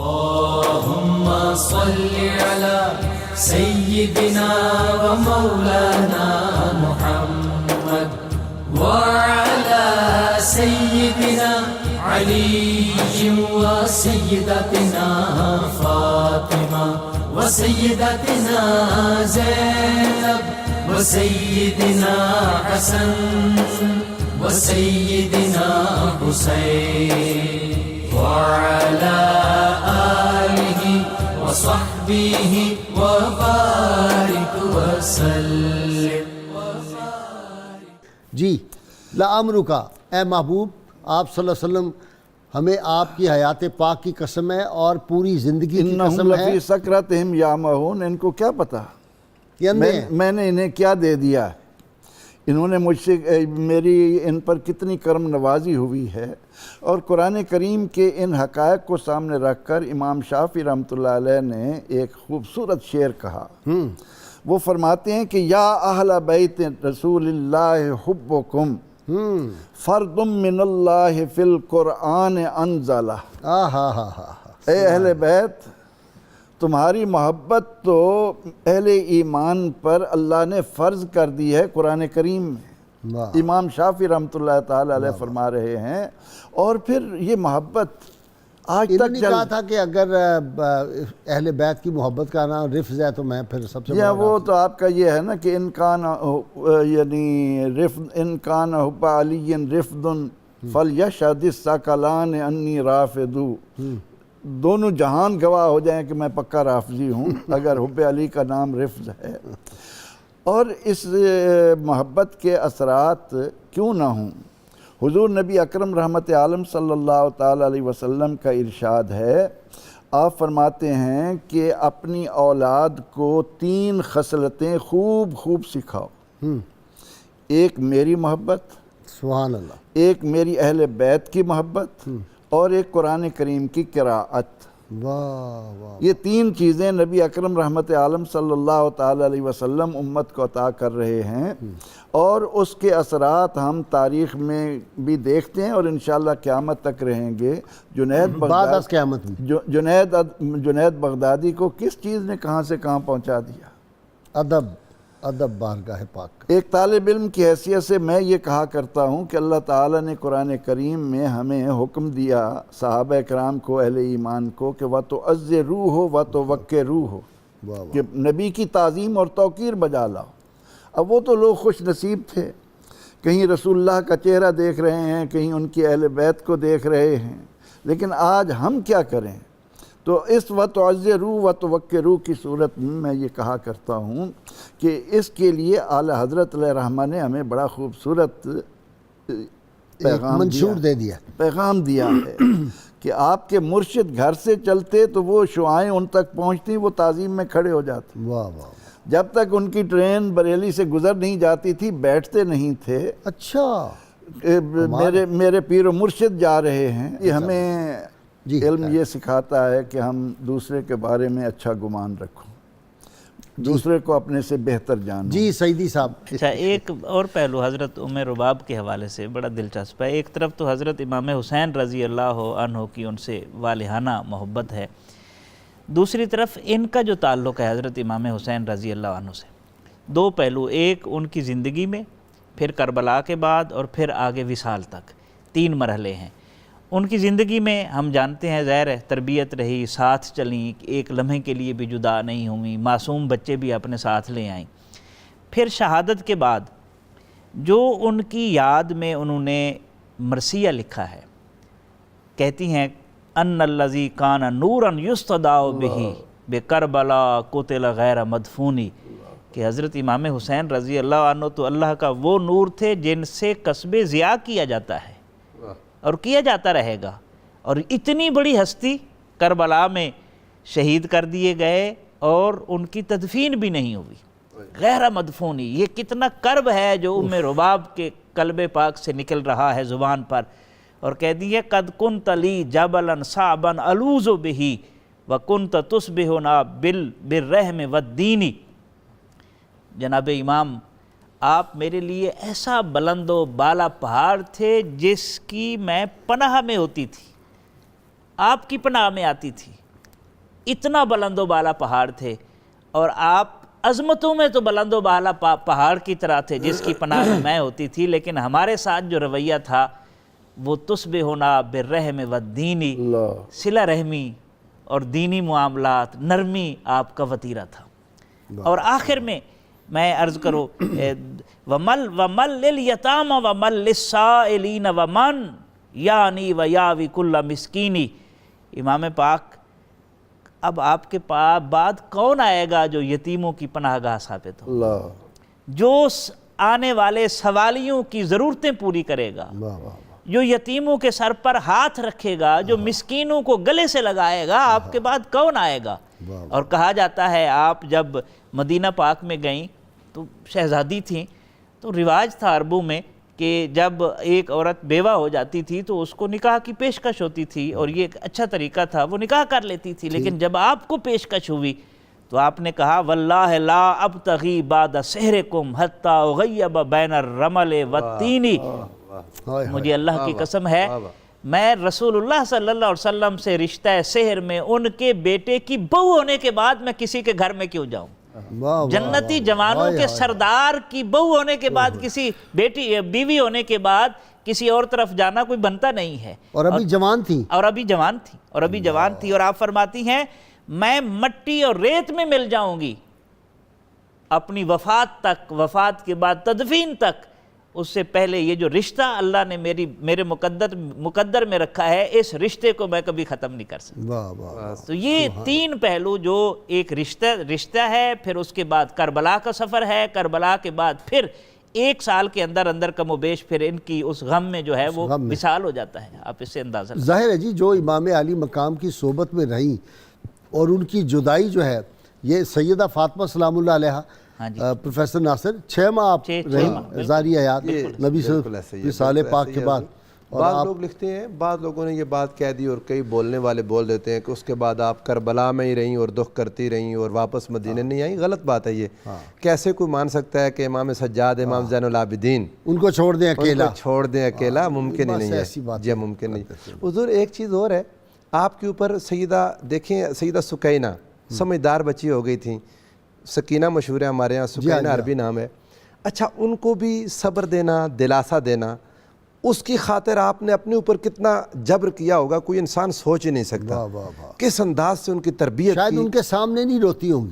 اللهم صل على سيدنا ومولانا محمد وعلى سيدنا علي وسيدتنا فاطمة وسيدتنا زينب وسيدنا حسن وسيدنا حسين وعلى آله وصحبه وبارك وسلم. جی لعمرک اے محبوب آپ صلی اللہ علیہ وسلم ہمیں آپ کی حیات پاک کی قسم ہے اور پوری زندگی کی انہم قسم ہے لفی سکرتہم یعمہون. ان کو کیا پتا کہ اندھے ہیں. میں نے انہیں کیا دے دیا. انہوں نے مجھ سے میری ان پر کتنی کرم نوازی ہوئی ہے. اور قرآن کریم کے ان حقائق کو سامنے رکھ کر امام شافعی رحمۃ اللہ علیہ نے ایک خوبصورت شعر کہا. وہ فرماتے ہیں کہ یا اہل بیت رسول اللہ حبکم فرد من اللہ فی القرآن انزلہ. اے اہل بیت تمہاری محبت تو اہل ایمان پر اللہ نے فرض کر دی ہے قرآن کریم میں. واہ. امام شافعی رحمۃ اللہ تعالی علیہ فرما رہے ہیں. اور پھر یہ محبت آج انہوں تک نے کہا تھا کہ اگر اہل بیت کی محبت کا نام رفض ہے تو میں پھر سب سے یا بڑا وہ تو آپ کا یہ ہے نا کہ ان کان حب علی رفد فلیشہد الثقلان انی رافض. دونوں جہان گواہ ہو جائیں کہ میں پکا رافضی ہوں اگر حب علی کا نام رفض ہے. اور اس محبت کے اثرات کیوں نہ ہوں. حضور نبی اکرم رحمت عالم صلی اللہ تعالی علیہ وسلم کا ارشاد ہے. آپ فرماتے ہیں کہ اپنی اولاد کو 3 خصلتیں خوب سکھاؤ. ایک میری محبت, سبحان اللہ, ایک میری اہل بیت کی محبت, اور ایک قرآن کریم کی قراءت. واہ واہ. یہ 3 چیزیں نبی اکرم رحمت عالم صلی اللہ تعالی علیہ وسلم امت کو عطا کر رہے ہیں. اور اس کے اثرات ہم تاریخ میں بھی دیکھتے ہیں اور انشاءاللہ قیامت تک رہیں گے. بعد از قیامت بھی جنید بغدادی کو کس چیز نے کہاں سے کہاں پہنچا دیا. ادب بارگاہ پاک. ایک طالب علم کی حیثیت سے میں یہ کہا کرتا ہوں کہ اللہ تعالیٰ نے قرآن کریم میں ہمیں حکم دیا صحابہ کرام کو, اہل ایمان کو, کہ وَتُعَزِّرُوهُ وَتُوَقِّرُوهُ, کہ نبی کی تعظیم اور توقیر بجا لاؤ. اب وہ تو لوگ خوش نصیب تھے, کہیں رسول اللہ کا چہرہ دیکھ رہے ہیں, کہیں ان کی اہل بیت کو دیکھ رہے ہیں. لیکن آج ہم کیا کریں. تو اس وَتُعَزِّرُوهُ وَتُوَقِّرُوهُ کی صورت میں یہ کہا کرتا ہوں کہ اس کے لیے اعلیٰ حضرت علیہ رحمہ نے ہمیں بڑا خوبصورت پیغام دیا ہے کہ آپ کے مرشد گھر سے چلتے تو وہ شعائیں ان تک پہنچتی, وہ تعظیم میں کھڑے ہو جاتے. واہ واہ. جب تک ان کی ٹرین بریلی سے گزر نہیں جاتی تھی بیٹھتے نہیں تھے. اچھا, میرے پیر و مرشد جا رہے ہیں. یہ ہمیں علم یہ سکھاتا ہے کہ ہم دوسرے کے بارے میں اچھا گمان رکھوں, دوسرے کو اپنے سے بہتر جانیں. جی سعیدی صاحب. اچھا, ایک اور پہلو حضرت رباب کے حوالے سے بڑا دلچسپ ہے. ایک طرف تو حضرت امام حسین رضی اللہ عنہ کی ان سے والہانہ محبت ہے, دوسری طرف ان کا جو تعلق ہے حضرت امام حسین رضی اللہ عنہ سے, 2 پہلو. ایک ان کی زندگی میں, پھر کربلا کے بعد, اور پھر آگے وصال تک, 3 مرحلے ہیں. ان کی زندگی میں ہم جانتے ہیں ظاہر ہے تربیت رہی, ساتھ چلیں, ایک لمحے کے لیے بھی جدا نہیں ہوئیں, معصوم بچے بھی اپنے ساتھ لے آئیں. پھر شہادت کے بعد جو ان کی یاد میں انہوں نے مرثیہ لکھا ہے, کہتی ہیں ان الذی کان نورا یستداء بہ بکربلا قتل غیر مدفونی, کہ حضرت امام حسین رضی اللہ عنہ تو اللہ کا وہ نور تھے جن سے قصب ضیاء کیا جاتا ہے اور کیا جاتا رہے گا. اور اتنی بڑی ہستی کربلا میں شہید کر دیے گئے اور ان کی تدفین بھی نہیں ہوئی, غیر مدفونی. یہ کتنا کرب ہے جو رباب کے قلب پاک سے نکل رہا ہے زبان پر, اور کہہ دی ہے قد کنت لی جبلا صعبا الوذ بہ وکنت تصبحنا بالرحم والدین. جناب امام, آپ میرے لیے ایسا بلند و بالا پہاڑ تھے جس کی میں پناہ میں ہوتی تھی, آپ کی پناہ میں آتی تھی. اتنا بلند و بالا پہاڑ تھے, اور آپ عظمتوں میں تو بلند و بالا پہاڑ کی طرح تھے جس کی پناہ میں ہوتی تھی. لیکن ہمارے ساتھ جو رویہ تھا وہ تصبحنا بالرحم والدین, صلہ رحمی اور دینی معاملات, نرمی آپ کا وتیرہ تھا. اور آخر میں میں عرض کرو وَمَلْ لِلْيَتَامَ وَمَلْ لِلسَّائِلِينَ وَمَنْ یعنی وَیَاوِی کُلَّ مِسْکِینِ. امام پاک اب آپ کے بعد کون آئے گا جو یتیموں کی پناہ گاہ ثابت ہو، اللہ جو آنے والے سوالیوں کی ضرورتیں پوری کرے گا، جو یتیموں کے سر پر ہاتھ رکھے گا، جو مسکینوں کو گلے سے لگائے گا، آپ کے بعد کون آئے گا؟ اور کہا جاتا ہے آپ جب مدینہ پاک میں گئیں تو شہزادی تھیں، تو رواج تھا عربوں میں کہ جب ایک عورت بیوہ ہو جاتی تھی تو اس کو نکاح کی پیشکش ہوتی تھی، اور یہ ایک اچھا طریقہ تھا، وہ نکاح کر لیتی تھی. لیکن جب آپ کو پیشکش ہوئی تو آپ نے کہا واللہ لا ابتغی بعد سحرکم حتی اغیب بین الرمل والتین. مجھے اللہ کی قسم ہے میں رسول اللہ صلی اللہ علیہ وسلم سے رشتہ سحر میں ان کے بیٹے کی بہو ہونے کے بعد میں کسی کے گھر میں کیوں جاؤں؟ جنتی جوانوں کے سردار کی بہو ہونے کے بعد کسی بیوی ہونے کے بعد کسی اور طرف جانا کوئی بنتا نہیں ہے. اور ابھی جوان تھی، اور آپ فرماتی ہیں میں مٹی اور ریت میں مل جاؤں گی اپنی وفات تک، وفات کے بعد تدفین تک. اس سے پہلے یہ جو رشتہ اللہ نے میرے مقدر میں رکھا ہے، اس رشتے کو میں کبھی ختم نہیں کر سکتا. تو یہ تین پہلو جو ایک رشتہ ہے، پھر اس کے بعد کربلا کا سفر ہے، کربلا کے بعد پھر 1 سال کے اندر کم و بیش پھر ان کی اس غم میں جو ہے وہ وصال ہو جاتا ہے. آپ اس سے اندازہ لگائیں. ظاہر ہے جی جو امام علی مقام کی صحبت میں رہیں اور ان کی جدائی جو ہے، یہ سیدہ فاطمہ سلام اللہ علیہ، پروفیسر ناصر 6 ماہ آپ رہیں زاری حیات نبی صلی اللہ علیہ وسلم پاک کے بعد. بعض لوگ لکھتے ہیں، بعض لوگوں نے یہ بات کہہ دی اور کئی بولنے والے بول دیتے ہیں کہ اس کے بعد آپ کربلا میں ہی رہیں اور دکھ کرتی رہیں اور واپس مدینہ نہیں آئیں. غلط بات ہے یہ. کیسے کوئی مان سکتا ہے کہ امام سجاد، امام زین العابدین ان کو چھوڑ دیں اکیلا؟ ممکن ہی نہیں ہے جی، ممکن نہیں. حضور ایک چیز اور ہے آپ کے اوپر، سیدہ دیکھیں، سیدہ سکینہ سمجھدار بچی ہو گئی تھیں. سکینہ مشہور ہے ہمارے ہاں، سکینہ عربی نام ہے. اچھا، ان کو بھی صبر دینا، دلاسا دینا، اس کی خاطر آپ نے اپنے اوپر کتنا جبر کیا ہوگا کوئی انسان سوچ ہی نہیں سکتا. کس انداز سے ان کی تربیت شاید ان کے سامنے نہیں روتی ہوں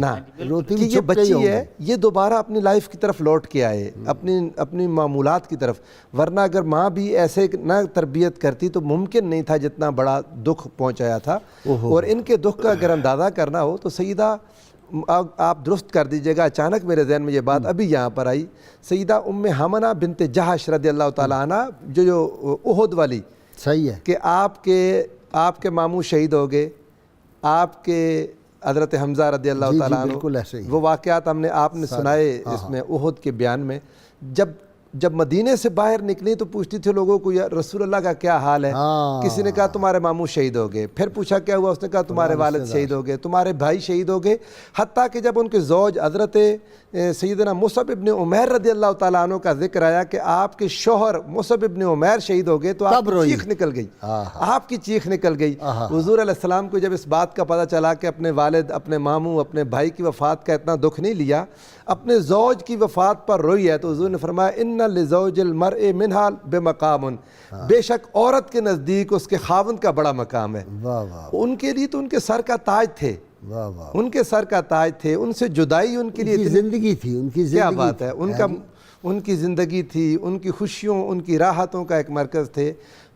کہ یہ بچی ہے، یہ دوبارہ اپنی لائف کی طرف لوٹ کے آئے، اپنی معمولات کی طرف. ورنہ اگر ماں بھی ایسے نہ تربیت کرتی تو ممکن نہیں تھا جتنا بڑا دکھ پہنچایا تھا. اور ان کے دکھ کا اگر اندازہ کرنا ہو تو سیدہ، آپ درست کر دیجئے گا، اچانک میرے ذہن میں یہ بات ابھی یہاں پر آئی، سیدہ ام حمنہ بنت جحش رضی اللہ تعالیٰ عنہ، جو احد والی، صحیح ہے کہ آپ کے ماموں شہید ہو گئے، آپ کے حضرت حمزہ رضی اللہ تعالیٰ عنہ، وہ واقعات آپ نے سنائے اس میں احد کے بیان میں. جب مدینے سے باہر نکلی تو پوچھتی تھی لوگوں کو یا رسول اللہ کا کیا حال ہے؟ کسی نے کہا تمہارے ماموں شہید ہو گئے. پھر پوچھا کیا ہوا؟ اس نے کہا تمہارے والد شہید ہو گئے، تمہارے بھائی شہید ہو گئے. حتیٰ کہ جب ان کے زوج حضرت سیدنا مصعب ابن عمیر رضی اللہ تعالیٰ عنہ کا ذکر آیا کہ آپ کے شوہر مصعب ابن عمیر شہید ہو گئے، تو آپ کی چیخ نکل گئی، آپ کی چیخ نکل گئی. حضور علیہ السلام کو جب اس بات کا پتہ چلا کہ اپنے والد، اپنے ماموں، اپنے بھائی کی وفات کا اتنا دکھ نہیں لیا، اپنے زوج کی وفات پر روئی ہے، تو حضور نے فرمایا ان لزوج المرء منہا بمقام، بے شک عورت کے نزدیک اس کے خاوند کا بڑا مقام ہے. ان کے لیے تو ان کے سر کا تاج تھے، ان کے سر کا تاج تھے. ان سے جدائی ان کے لیے زندگی تھی، ان کی کیا بات ہے، ان کی زندگی تھی، ان کی خوشیوں، ان کی راحتوں کا ایک مرکز تھے.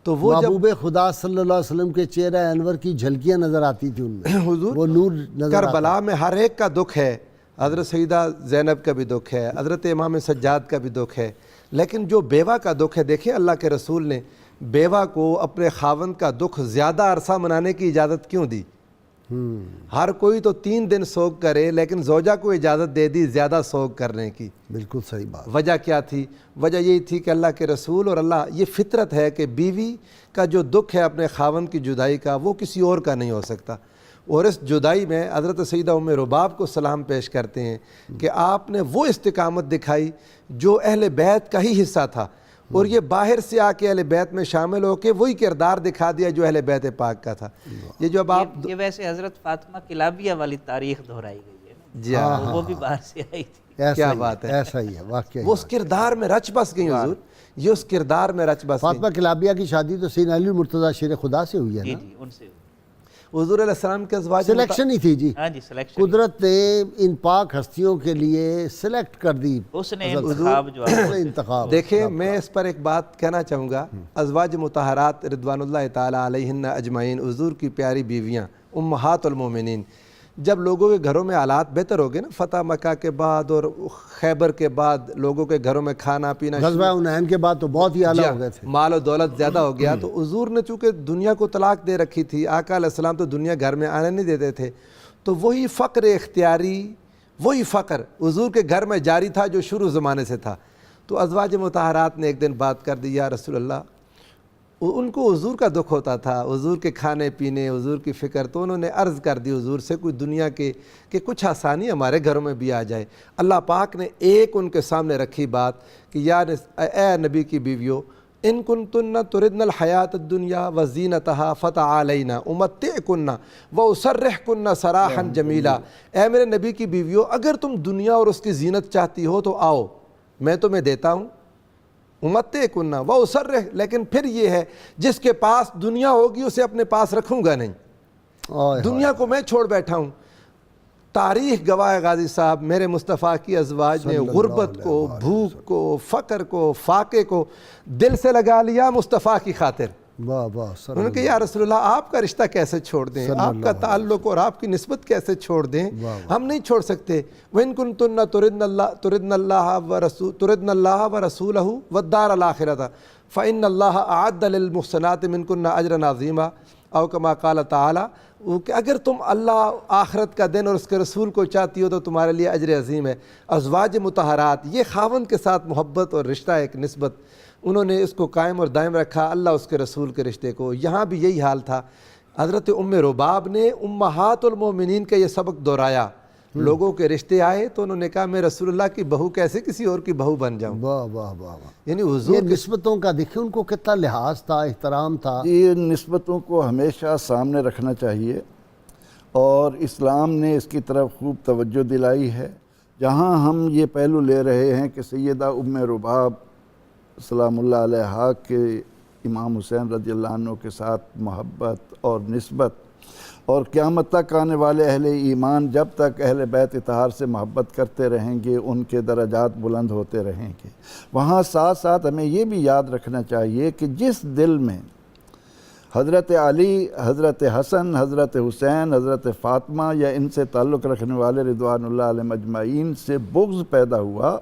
تو وہ محبوب خدا صلی اللہ علیہ وسلم کے چہرہ انور کی جھلکیاں نظر آتی تھی ان میں، حضور وہ نور نظر آتا. کربلا میں ہر ایک کا دکھ ہے، حضرت سیدہ زینب کا بھی دکھ ہے، حضرت امام سجاد کا بھی دکھ ہے، لیکن جو بیوہ کا دکھ ہے، دیکھیں اللہ کے رسول نے بیوہ کو اپنے خاوند کا دکھ زیادہ عرصہ منانے کی اجازت کیوں دی؟ ہر کوئی تو 3 دن سوگ کرے، لیکن زوجہ کو اجازت دے دی زیادہ سوگ کرنے کی. بالکل صحیح بات. وجہ کیا تھی؟ وجہ یہی تھی کہ اللہ کے رسول اور اللہ، یہ فطرت ہے کہ بیوی کا جو دکھ ہے اپنے خاوند کی جدائی کا، وہ کسی اور کا نہیں ہو سکتا. اور اس جدائی میں حضرت سیدہ ام رباب کو سلام پیش کرتے ہیں کہ آپ نے وہ استقامت دکھائی جو اہل بیت کا ہی حصہ تھا، اور یہ باہر سے آ کے اہل بیت میں شامل ہو کے وہی کردار دکھا دیا جو اہل بیت پاک کا تھا. یہ جو اب آپ یہ ویسے حضرت فاطمہ کلابیہ والی تاریخ دہرائی گئی ہے نا جی ہاں، وہ بھی باہر سے آئی تھی. کیا بات ہے، ایسا ہی ہے واقعی. وہ اس کردار میں رچ بس گئی حضور، یہ اس کردار میں رچ بس گئی. فاطمہ کلابیہ کی شادی تو سیدنا علی مرتضیٰ شیر خدا سے ہوئی ہے نا. جی ان سے. حضور علیہ السلام کے ازواج سلیکشن ہی تھی جی، ہاں جی سلیکشن، قدرت نے ان پاک ہستیوں کے لیے سلیکٹ کر دی، اس نے انتخاب جو ہے انتخاب۔ دیکھیں میں اس پر ایک بات کہنا چاہوں گا، ازواج مطہرات رضوان اللہ تعالی علیہن اجمعین، حضور کی پیاری بیویاں امہات المومنین، جب لوگوں کے گھروں میں حالات بہتر ہو گئے نا، فتح مکہ کے بعد اور خیبر کے بعد لوگوں کے گھروں میں کھانا پینا، غزوہ حنین کے بعد تو بہت ہی اعلیٰ ہو گئے تھے، مال و دولت زیادہ ہو گیا، تو حضور نے چونکہ دنیا کو طلاق دے رکھی تھی، آقا علیہ السلام تو دنیا گھر میں آنے نہیں دیتے تھے، تو وہی فقر اختیاری، وہی فقر حضور کے گھر میں جاری تھا جو شروع زمانے سے تھا۔ تو ازواج مطہرات نے ایک دن بات کر دی، یا رسول اللہ، ان کو حضور کا دکھ ہوتا تھا، حضور کے کھانے پینے، حضور کی فکر، تو انہوں نے عرض کر دی حضور سے کوئی دنیا کے کہ کچھ آسانی ہمارے گھروں میں بھی آ جائے۔ اللہ پاک نے ایک ان کے سامنے رکھی بات کہ یا اے نبی کی بیویوں، ان کنتن تردن الحیات الدنیا وزینتہا فتعالینا امتعکن واسرحکن سراحا جمیلا، اے میرے نبی کی بیویوں، اگر تم دنیا اور اس کی زینت چاہتی ہو تو آؤ، میں تمہیں دیتا ہوں، امتعکن واسرح، لیکن پھر یہ ہے جس کے پاس دنیا ہوگی اسے اپنے پاس رکھوں گا نہیں، دنیا کو میں چھوڑ بیٹھا ہوں۔ تاریخ گواہ غازی صاحب، میرے مصطفیٰ کی ازواج نے غربت کو، بھوک کو، فقر کو، فاقے کو دل سے لگا لیا مصطفیٰ کی خاطر۔ واہ واہ، انہوں نے کہا یا رسول اللہ، آپ کا رشتہ کیسے چھوڑ دیں، آپ کا تعلق اور آپ کی نسبت کیسے چھوڑ دیں، ہم نہیں چھوڑ سکتے۔ وَإِن كُنتُنَّ تُرِدْنَ اللَّهَ وَرَسُولَهُ وَالدَّارَ الْآخِرَةَ فَإِنَّ اللَّهَ أَعَدَّ لِلْمُحْسِنَاتِ مِنكُنَّ أَجْرًا عَظِيمًا، او کما قال تعالی، کہ اگر تم اللہ آخرت کا دن اور اس کے رسول کو چاہتی ہو تو تمہارے لیے اجر عظیم ہے۔ ازواج مطہرات، یہ خاوند کے ساتھ محبت اور رشتہ، ایک نسبت، انہوں نے اس کو قائم اور دائم رکھا، اللہ اس کے رسول کے رشتے کو۔ یہاں بھی یہی حال تھا، حضرت ام رباب نے امہات المومنین کا یہ سبق دہرایا، لوگوں کے رشتے آئے تو انہوں نے کہا میں رسول اللہ کی بہو کیسے کسی اور کی بہو بن جاؤں۔ واہ واہ واہ، یعنی یہ حضور نسبتوں کا دیکھیں ان کو کتنا لحاظ تھا، احترام تھا۔ یہ نسبتوں کو ہمیشہ سامنے رکھنا چاہیے، اور اسلام نے اس کی طرف خوب توجہ دلائی ہے۔ جہاں ہم یہ پہلو لے رہے ہیں کہ سیدہ ام رباب سلام اللہ علیہا کے امام حسین رضی اللہ عنہ کے ساتھ محبت اور نسبت، اور قیامت تک آنے والے اہل ایمان جب تک اہل بیت اطہار سے محبت کرتے رہیں گے ان کے درجات بلند ہوتے رہیں گے، وہاں ساتھ ساتھ ہمیں یہ بھی یاد رکھنا چاہیے کہ جس دل میں حضرت علی، حضرت حسن، حضرت حسین، حضرت فاطمہ یا ان سے تعلق رکھنے والے رضوان اللہ علیہ مجمعین سے بغض پیدا ہوا،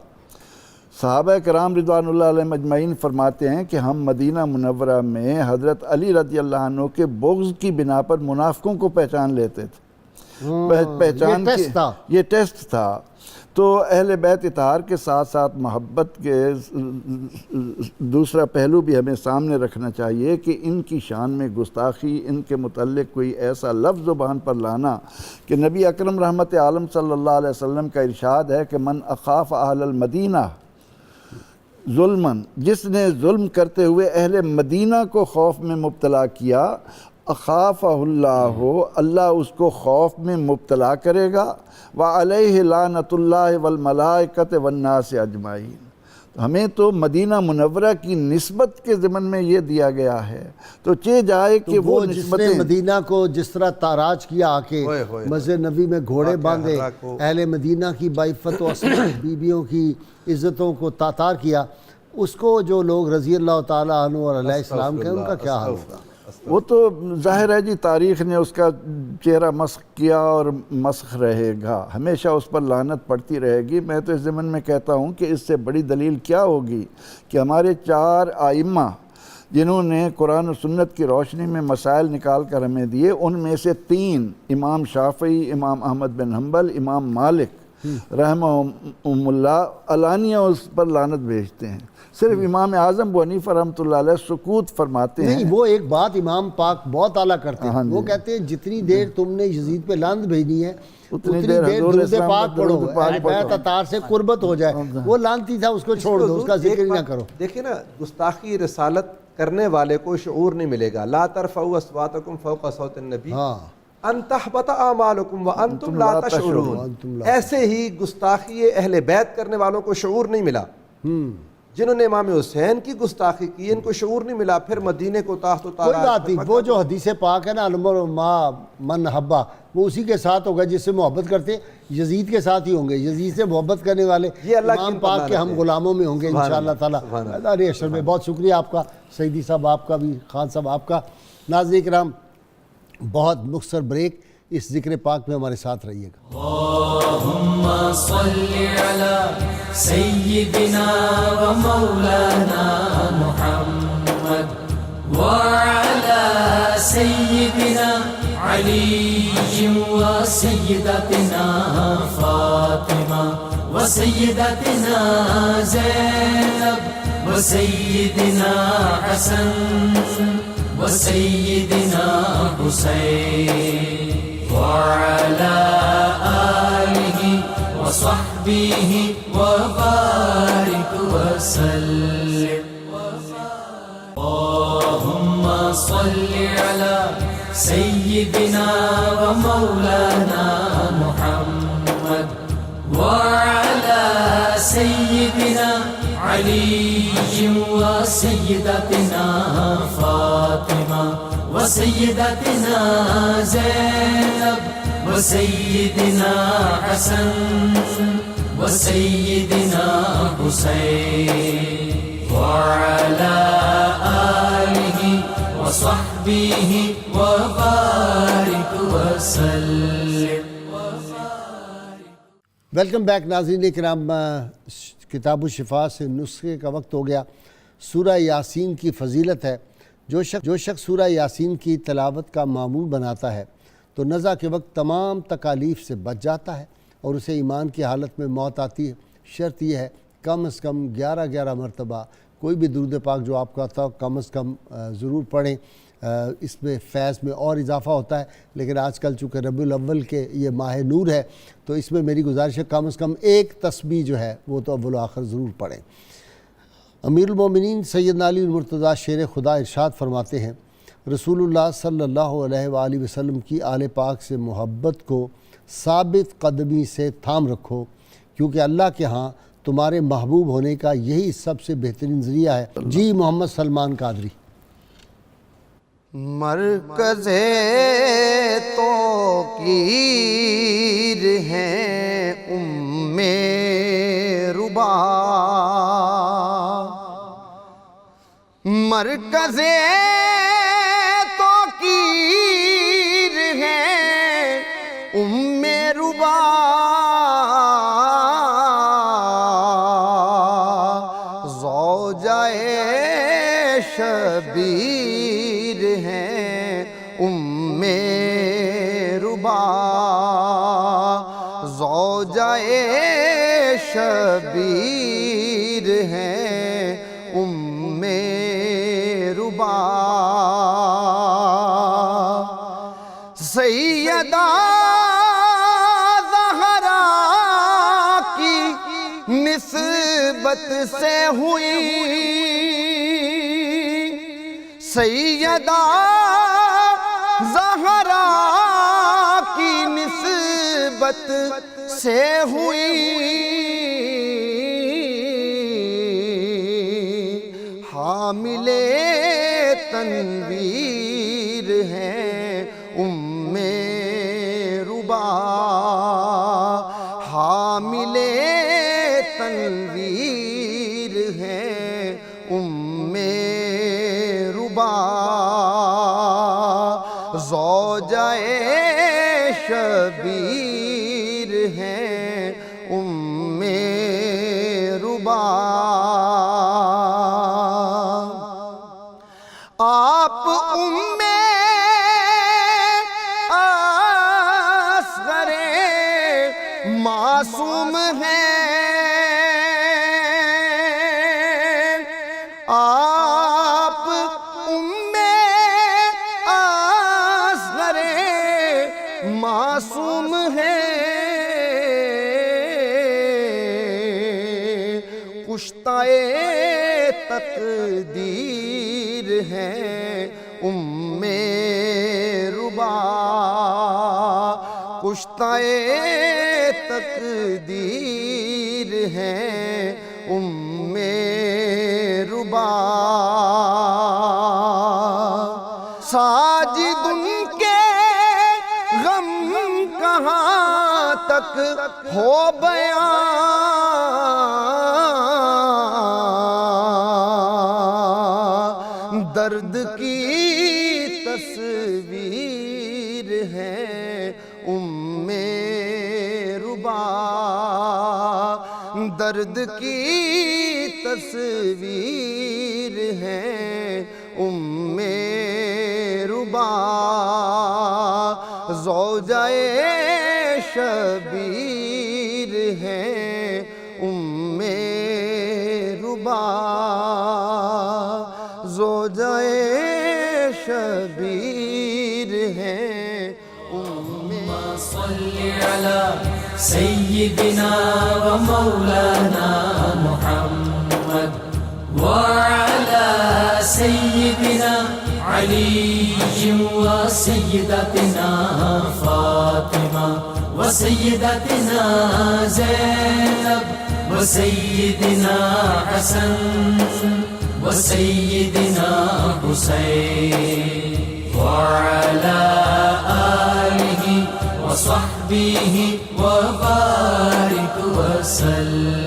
صحابہ کرام رضوان اللہ علیہ مجمعین فرماتے ہیں کہ ہم مدینہ منورہ میں حضرت علی رضی اللہ عنہ کے بغض کی بنا پر منافقوں کو پہچان لیتے تھے، پہچان یہ ٹیسٹ تھا، یہ ٹیسٹ تھا۔ تو اہل بیت اطہار کے ساتھ ساتھ محبت کے دوسرا پہلو بھی ہمیں سامنے رکھنا چاہیے کہ ان کی شان میں گستاخی، ان کے متعلق کوئی ایسا لفظ زبان پر لانا کہ نبی اکرم رحمت عالم صلی اللہ علیہ وسلم کا ارشاد ہے کہ من اخاف اہل المدینہ ظلماً، جس نے ظلم کرتے ہوئے اہل مدینہ کو خوف میں مبتلا کیا، اخافہ اللہ اس کو خوف میں مبتلا کرے گا، وعلیہ لعنت اللہ والملائکۃ والناس اجمعین۔ ہمیں تو مدینہ منورہ کی نسبت کے ضمن میں یہ دیا گیا ہے، تو چہ جائے کہ وہ جس نے نسبتیں مدینہ کو جس طرح تاراج کیا آ کے مسجد نبی میں گھوڑے باندھے، اہل مدینہ کی بعفت و عصمت بیبیوں کی عزتوں کو تاتار کیا، اس کو جو لوگ رضی اللہ تعالیٰ عنہ اور علیہ السلام کے ان کا کیا حال ہوگا؟ وہ تو ظاہر ہے جی، تاریخ نے اس کا چہرہ مسخ کیا اور مسخ رہے گا، ہمیشہ اس پر لعنت پڑتی رہے گی۔ میں تو اس ضمن میں کہتا ہوں کہ اس سے بڑی دلیل کیا ہوگی کہ ہمارے 4 ائمہ جنہوں نے قرآن و سنت کی روشنی میں مسائل نکال کر ہمیں دیے، ان میں سے 3 امام شافعی، امام احمد بن حنبل، امام مالک رحمہم اللہ علانیہ اس پر لعنت بھیجتے ہیں، صرف امام اعظم ابو حنیفہ رحمۃ اللہ علیہ سکوت فرماتے ہیں۔ نہیں، وہ ایک بات امام پاک بہت اعلیٰ کرتے ہیں، وہ کہتے ہیں جتنی دیر تم نے یزید پہ لعنت بھیجنی ہے اتنی دیر درود پاک پڑھو، بیت اطہار سے قربت ہو جائے۔ وہ لعنتی تھا، اس کو چھوڑ دو، اس کا ذکر ہی نہ کرو۔ دیکھیں نا، گستاخی رسالت کرنے والے کو شعور نہیں ملے گا، لا ترفعوا اصواتکم فوق صوت النبی ان تحبط اعمالکم وانتم لا تشعرون۔ ایسے ہی گستاخی اہل بیت کرنے والوں کو شعور نہیں ملا، جنہوں نے امام حسین کی گستاخی کی، ان کو شعور نہیں ملا، پھر مدینے کو تاخت و کوئی تاراج بات نہیں، وہ جو حدیث پاک ہے نا المر ما من حبا، وہ اسی کے ساتھ ہوگا جس سے محبت کرتے ہیں، یزید کے ساتھ ہی ہوں گے، یزید سے محبت کرنے والے یہ اللہ کی امام پاک کے ہم غلاموں میں ہوں گے انشاءاللہ تعالیٰ۔ ارے اشرف میں بہت شکریہ آپ کا، سعیدی صاحب آپ کا بھی، خان صاحب آپ کا۔ ناظرین کرام، بہت مختصر بریک، اس ذکر پاک میں ہمارے ساتھ رہیے گا۔ اللهم صل على سيدنا ومولانا محمد وعلى سيدنا علي وسيدتنا فاطمة وسيدتنا زينب وسيدنا حسن وسيدنا حسين وعلى آله وصحبه وبارك وسلم اللهم صل على سيدنا ومولانا محمد وعلى سيدنا علي وسيدتنا فاطمة وسيدتنا زينب وسيدنا حسن وسيدنا حسين وعلى آله وصحبه وبارك وسلم۔ ویلکم بیک ناظرین کرام، کتاب الشفا سے نسخے کا وقت ہو گیا۔ سورہ یاسین کی فضیلت ہے، جو شخص سورہ یاسین کی تلاوت کا معمول بناتا ہے تو نزع کے وقت تمام تکالیف سے بچ جاتا ہے اور اسے ایمان کی حالت میں موت آتی ہے۔ شرط یہ ہے کم از کم 11 مرتبہ کوئی بھی درود پاک جو آپ کا تھا کم از کم ضرور پڑھیں، اس میں فیض میں اور اضافہ ہوتا ہے۔ لیکن آج کل چونکہ ربیع الاول کے یہ ماہ نور ہے تو اس میں میری گزارش ہے کم از کم ایک تسبیح جو ہے وہ تو اول و آخر ضرور پڑھیں۔ امیر المومنین سیدنا علی المرتضیٰ شیر خدا ارشاد فرماتے ہیں، رسول اللہ صلی اللہ علیہ وآلہ وسلم کی آل پاک سے محبت کو ثابت قدمی سے تھام رکھو، کیونکہ اللہ کے ہاں تمہارے محبوب ہونے کا یہی سب سے بہترین ذریعہ ہے۔ جی محمد سلمان قادری۔ مرکز توقیر ہیں ام ربا، مرکز توقیر ہیں ام ربا، زوجہ شبیر ہیں ام ربا، زوجہ شبیر ہیں ام ربا، سیدہ زہرا کی نسبت سے ہوئی، سیدہ زہرا کی نسبت سے ہوئی، حامل تنویر ہیں ام ربا، حامل تنویر ہیں ام ربا، زوجہ شبیر ہیں ام ربا۔ آپ ام اصغر معصوم ہیں، آپ ام اصغر معصوم ہیں، کشتہ تقدیر ہیں ام ربا، کشتہ تقدیر ہیں ام ربا ساجد ان کے غم کہاں تک ہو بیان درد کی تصویر ہے ربا درد کی تصویر ہے ربا زوجہ شبیر ہے ربا زوجہ شبیر ہے صل على سيدنا ومولانا محمد وعلى سيدنا علي وسيدتنا فاطمة وسيدتنا زينب وسيدنا حسن وسيدنا حسين وعلى آله وصحبه وبارك وسلم